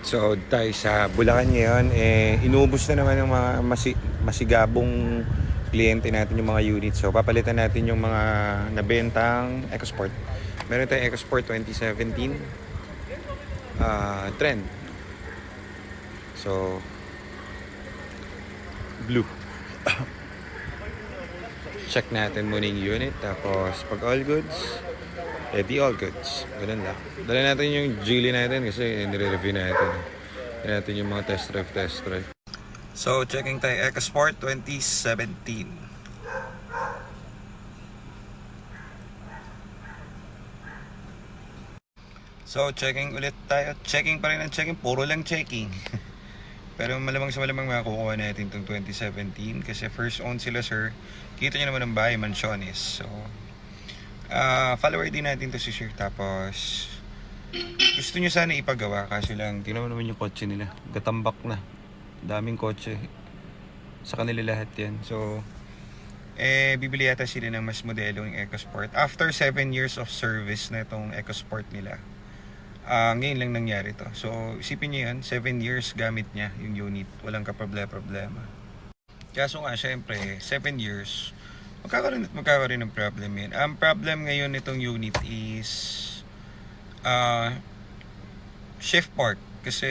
So tayo sa Bulacan ngayon, inubos na naman ng mga masigabong kliyente natin yung mga units. So papalitan natin yung mga nabentang EcoSport. Meron tayong EcoSport 2017 trend. So blue. Check natin muna yung unit. Tapos pag all goods, di all goods. Ganun lang. Dala natin yung Geely natin kasi nire-review natin. Dala natin yung mga test drive. So, checking tayo EcoSport 2017. So, checking ulit tayo. Checking pa rin ang checking. Puro lang checking. Pero malamang sa malamang makakukuha natin itong 2017 kasi first own sila, sir. Kita nyo naman ang bahay, Mansiones. So, follower din natin to si sir. Tapos, gusto nyo sana ipagawa kasi lang, tinaman naman yung kotse nila. Gatambak na. Daming kotse. Sa kanila lahat yan. So, bibili yata sila ng mas modelong EcoSport. After 7 years of service na itong EcoSport nila, ngayon lang nangyari to. So, isipin nyo yun, 7 years gamit niya yung unit. Walang kaproblema. Kaso nga, syempre, 7 years, magkakaroon ng problem yan. Ang problem ngayon nitong unit is shift park. Kasi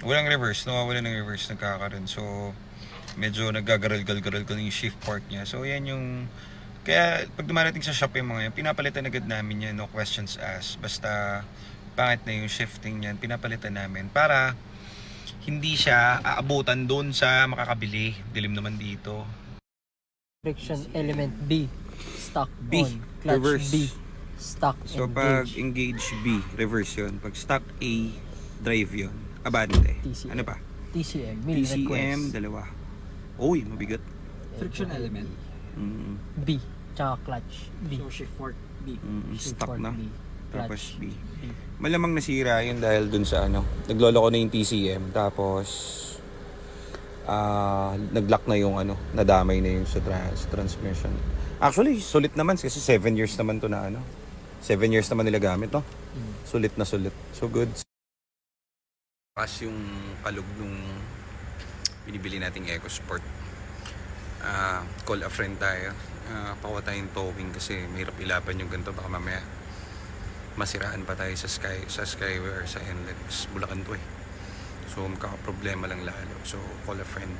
walang reverse, nawawala ng reverse, nagkakaroon. So, medyo nagagaral-gal yung shift park niya. So, yan yung... Kaya, pag dumarating sa shop yung mga yan, pinapalitan agad namin yan, no questions asked. Basta, pangit na yung shifting niyan, pinapalitan namin para hindi siya aabutan doon sa makakabili. Dilim naman dito. Friction element B, stock B, on, clutch reverse. B, stock So, engage. pag engage B, reverse yun. Pag stock A, drive yun. Abante. TCM. Ano pa? TCM, mill TCM, request. dalawa. Uy, mabigat. Friction element. B, tsaka clutch B. So shift fork B. Shift Stock fork na. B, Tapos clutch B. B. Malamang nasira yun dahil dun sa ano. Naglolo ko na yung TCM. Tapos, nag-lock na yung ano. Nadamay na yung sa transmission. Actually, sulit naman kasi 7 years naman to na ano. 7 years naman nila gamit, no? Sulit na sulit. So good. Pas yung kalog nung binibili nating EcoSport. Call a friend tayo. Pakuha tayong towing kasi mahirap ilaban yung ganito. Baka mamaya masiraan pa tayo sa Skyway or sa NLEX. Bulacan to eh. So magkakaproblema lang lalo. So call a friend.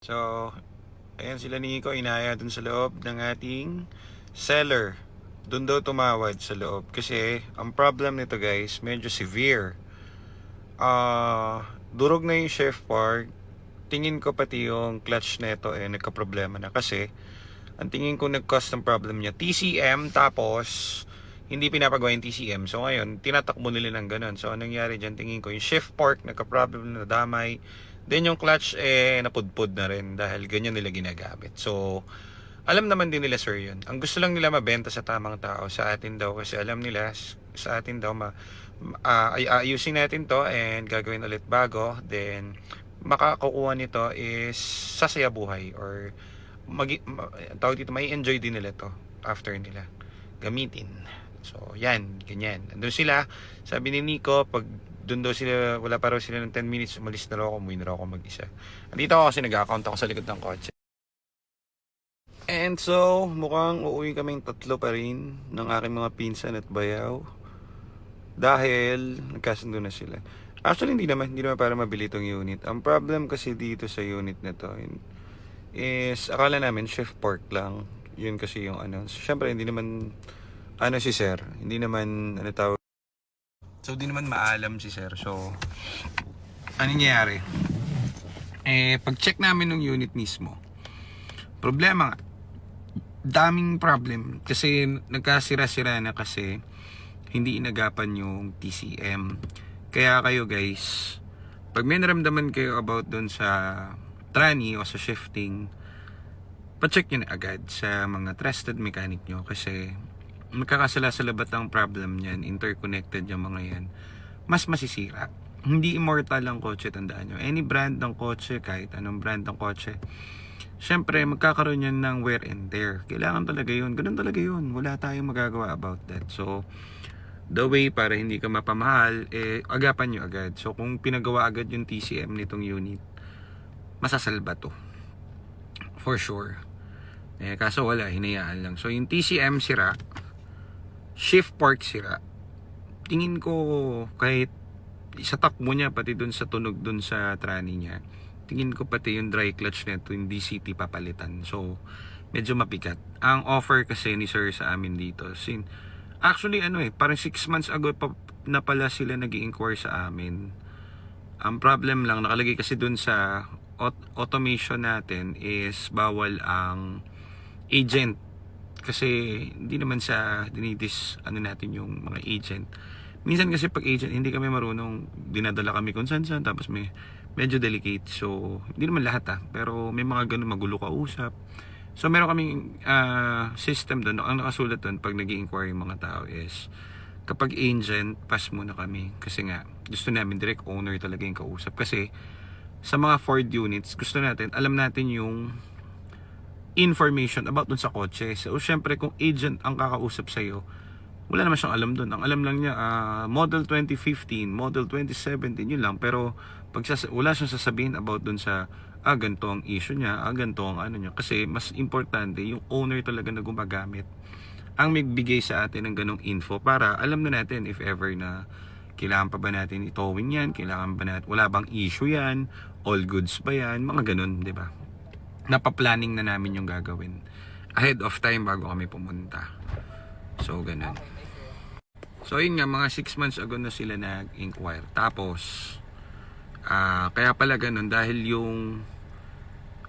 So ayan sila ni Nico, inaya dun sa loob ng ating seller. Dun daw tumawad sa loob kasi ang problem nito guys medyo severe. Durog na yung shift park. Tingin ko pati yung clutch nito nagka-problema na kasi ang tingin ko nag-cause ng problem niya TCM, tapos hindi pinapagawa yung TCM. So ngayon tinatakbo nila ng ganun. So anong nangyari dyan, tingin ko yung shift fork nagka-problem na, damay. Then yung clutch napudpud na rin dahil ganyan nila ginagamit. So alam naman din nila sir yun. Ang gusto lang nila mabenta sa tamang tao, sa atin daw, kasi alam nila sa atin daw ayusin natin to and gagawin ulit bago. Then makakukuha nito is sasaya buhay or tawag dito, may enjoy din nila to after nila gamitin. So yan, ganyan. Andun sila, sabi ni Nico, pag doon daw sila, wala pa raw sila ng 10 minutes, umalis na raw ako, umuwi na raw ako mag-isa. Andito ako kasi nag-account ako sa likod ng kotse. And so, mukhang uuwi kaming tatlo pa rin ng aking mga pinsan at bayaw. Dahil nagkasundo na sila. Actually, hindi naman para mabili itong unit. Ang problem kasi dito sa unit na to is, akala namin shift fork lang. Yun kasi yung ano. Siyempre, hindi naman, si sir. Hindi naman, tawag. So, hindi naman maalam si sir. So, ano nangyayari? Pag-check namin ng unit mismo, problema nga. Daming problem. Kasi, nagkasira-sira na kasi, hindi inagapan yung TCM. Kaya kayo guys, pag may naramdaman kayo about doon sa tranny o sa shifting, pa-check nyo na agad sa mga trusted mechanic nyo kasi magkakasala-salabat ang problem niyan, interconnected yung mga yan, mas masisira. Hindi immortal ang kotse, tandaan nyo. Any brand ng kotse, kahit anong brand ng kotse, syempre magkakaroon yan ng wear and tear. Kailangan talaga yun, ganun talaga yun. Wala tayong magagawa about that. So the way para hindi ka mapamahal, agapan nyo agad. So kung pinagawa agad yung TCM nitong unit, masasalba to. For sure. Kaso wala, hinayaan lang. So yung TCM sira, shift park sira. Tingin ko kahit sa takbo niya, pati dun sa tunog dun sa tranny niya, tingin ko pati yung dry clutch nito, yung DCT papalitan. So medyo mapikat. Ang offer kasi ni sir sa amin dito, actually parang 6 months ago na pala sila nag-i-inquire sa amin. Ang problem lang, nakalagay kasi dun sa automation natin is bawal ang agent. Kasi hindi naman sa dinidis natin yung mga agent. Minsan kasi pag agent, hindi kami marunong, dinadala kami kung saan, tapos may medyo delicate. So, hindi naman lahat pero may mga ganun, magulo ka usap. So, meron kaming system doon. Ang nakasulat doon pag nag-i-inquire yung mga tao is, kapag agent, pass muna kami. Kasi nga, gusto namin direct owner talaga yung kausap. Kasi, sa mga Ford units, gusto natin, alam natin yung information about dun sa kotse. So, syempre, kung agent ang kakausap sa'yo, wala naman siyang alam dun. Ang alam lang niya, model 2015, model 2017, yun lang. Pero, wala siyang sasabihin about dun sa, ganito ang issue niya, ganito ang niya. Kasi, mas importante, yung owner talaga na gumagamit ang magbigay sa atin ng ganong info para alam na natin if ever na kailangan pa ba natin itowing yan, kailangan ba natin, wala bang issue yan, all goods ba yan, mga ganun, di ba? Napaplanning na namin yung gagawin ahead of time bago kami pumunta. So, ganun. So, yun nga, mga 6 months ago na sila nag-inquire. Tapos, kaya pala ganun, dahil yung,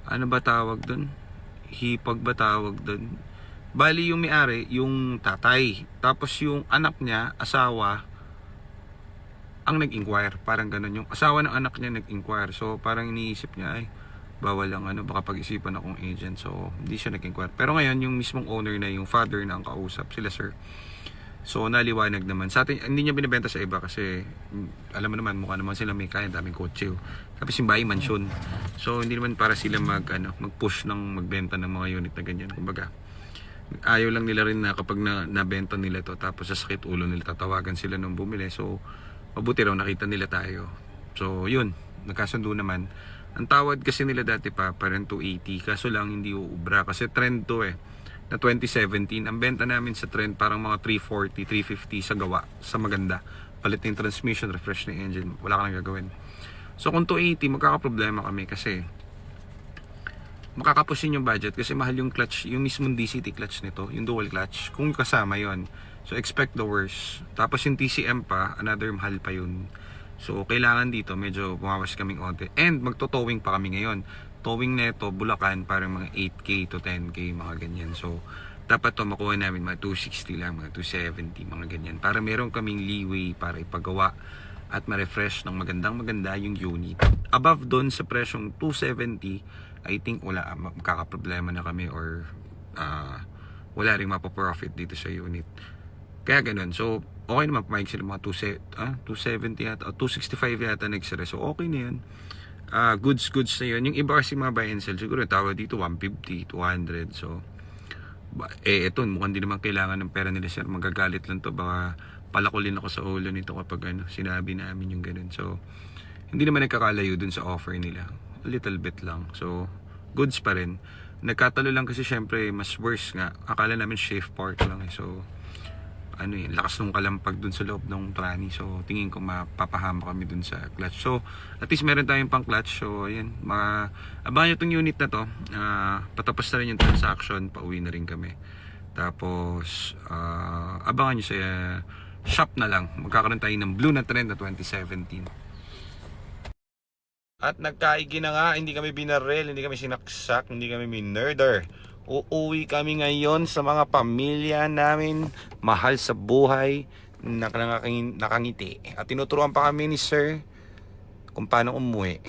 ano ba tawag dun? Hipag ba tawag dun? Bali yung may-ari, yung tatay. Tapos yung anak niya, asawa, ang nag-inquire. Parang ganun. Yung asawa ng anak niya nag-inquire. So, parang iniisip niya, ay, bawal lang baka pag-isipan akong agent. So, hindi siya nag-inquire. Pero ngayon, yung mismong owner na, yung father na ang kausap, sila sir. So, naliwanag naman. Sa atin, hindi niya binibenta sa iba kasi, alam mo naman, mukha naman sila may kaya, daming kotse. Tapos yung bahay mansion. So, hindi naman para sila mag-push ng magbenta ng mga unit na ganyan. Kumbaga, ayaw lang nila rin na kapag nabenta nila to, tapos sa sakit ulo nila, tatawagan sila nung bumili. So, mabuti raw nakita nila tayo. So, yun, nagkasundo naman. Ang tawad kasi nila dati parang 280, kaso lang hindi uubra kasi trend to na 2017. Ang benta namin sa trend parang mga 340, 350 sa gawa, sa maganda. Palit ng transmission, refresh ng engine, wala ka nang gagawin. So, kung 280, magkakaproblema kami kasi makakapusin yung budget kasi mahal yung clutch, yung mismong DCT clutch nito, yung dual clutch, kung kasama yon. So, expect the worst. Tapos yung TCM pa, another mahal pa yun. So, kailangan dito, medyo bumawas kaming onte. And, magto-towing pa kami ngayon. Towing neto, Bulacan, parang mga 8K to 10K, mga ganyan. So, dapat to makuha namin mga 260 lang, mga 270, mga ganyan. Para meron kaming leeway para ipagawa at ma-refresh ng maganda yung unit. Above doon sa presyong 270, I think wala, makakaproblema na kami or wala rin mapaprofit dito sa unit. Kaya ganun. So, okay naman, pumayag sila mga 270 yata, o 265 yata nagsara. So, okay na yun. Goods na yun. Yung iba kasi mga buy and sell, siguro tawag dito 150, 200. So, eto, mukhang di naman kailangan ng pera nila sir. Magagalit lang to. Baka palakulin ako sa ulo nito kapag sinabi namin yung ganun. So, hindi naman nagkakalayo dun sa offer nila. A little bit lang. So, goods pa rin. Nagkatalo lang kasi syempre, mas worse nga. Akala namin safe park lang So, lakas nung kalampag dun sa loob ng tranny. So, tingin ko mapapahama kami dun sa clutch. So, at least meron tayong pang clutch. So, ayan. Abangan nyo itong unit na to. Patapos na rin yung transaction. Pauwi na rin kami. Tapos, abangan nyo sa shop na lang. Magkakaroon tayo ng blue na trend na 2017. At nagkaigi na nga. Hindi kami binarel. Hindi kami sinaksak. Hindi kami minurder. Uuwi kami ngayon sa mga pamilya namin, mahal sa buhay, nakangiti. At tinuturuan pa kami ni sir kung paano umuwi.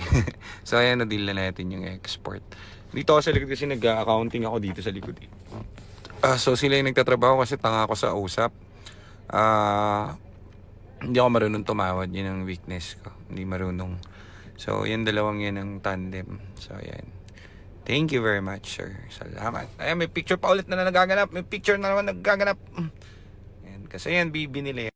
So ayan, na-deal na natin yung export. Dito ako sa likod kasi nag-accounting ako dito sa likod. So sila yung nagtatrabaho kasi tanga ako sa usap. Hindi ako marunong tumawad, yun ang weakness ko. Hindi marunong. So yan, dalawang yan ang tandem. So ayan. Thank you very much, sir. Salamat. Ayan, may picture pa ulit na nagaganap. May picture na naman nagaganap. Ayan, kasi yan, binili.